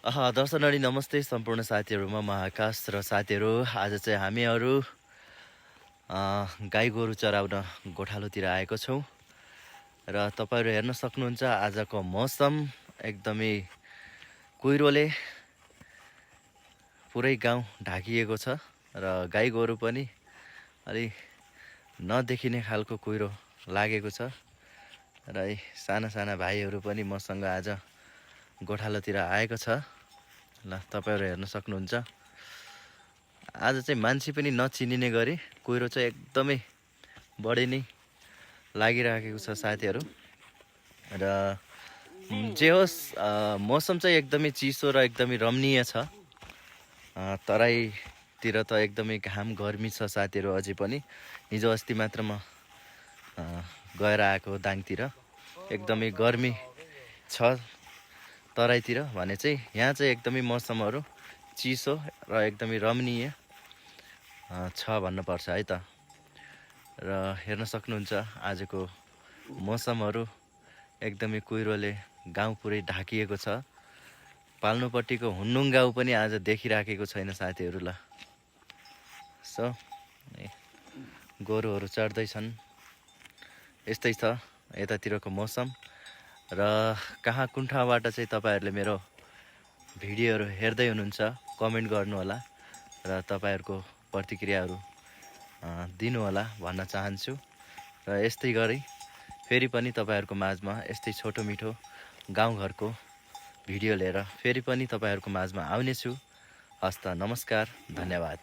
दर्शकहरू नमस्ते सम्पूर्ण साथीहरूमा म आकाश र साथीहरू आज चाहिँ हामीहरू गाई गोरु चराउन गोठालोतिर आएको छौँ र तपाईहरु हेर्न सक्नुहुन्छ आजको मौसम एकदमै कुहिरोले पुरै गाउँ ढाकिएको छ र गाई गोरु पनि अलि नदेखिने खालको कुहिरो लागेको छ र साना साना भाइहरू पनि मसँग आज गोठालोतिर आएको छ। ल तपाईहरु हेर्न सक्नुहुन्छ आज चाहिँ मान्छे पनि नचिनिने गरी कुहिरो चाहिँ एकदमै बढी नै लागिरहेको छ साथीहरु र जे होस् मौसम चाहिँ एकदमै चिसो र एकदमै रमणीय छ। तराईतिर त एकदमै घाम गर्मी छ साथीहरु। अझै पनि हिजो अस्ति मात्र म गएर आएको दाङतिर एकदमै गर्मी छ तराईतिर भने चाहिँ यहाँ चाहिँ एकदमै मौसमहरु चिसो र एकदमै रमणीय छ भन्नुपर्छ है त। र हेर्न सक्नुहुन्छ आजको मौसमहरु एकदमै कुहिरोले गाउँ पुरै ढाकिएको छ। पाल्नुपट्टिको हुन्नुङ गाउँ पनि आज देखिराखेको छैन साथीहरु। ल सो गोरुहरु चढ्दैछन्, यस्तै छ यतातिरको मौसम। र कहाँ कुन ठाउँबाट चाहिँ तपाईहरुले मेरो भिडियोहरु हेर्दै हुनुहुन्छ कमेन्ट गर्नु होला र तपाईहरुको प्रतिक्रियाहरु दिनु होला भन्न चाहन्छु। र यस्तै गरी फेरि पनि तपाईहरुको माझमा यस्तै छोटो मिठो गाउँघरको भिडियो लिएर फेरि पनि तपाईहरुको माझमा आउने छु। हस्त नमस्कार, धन्यवाद।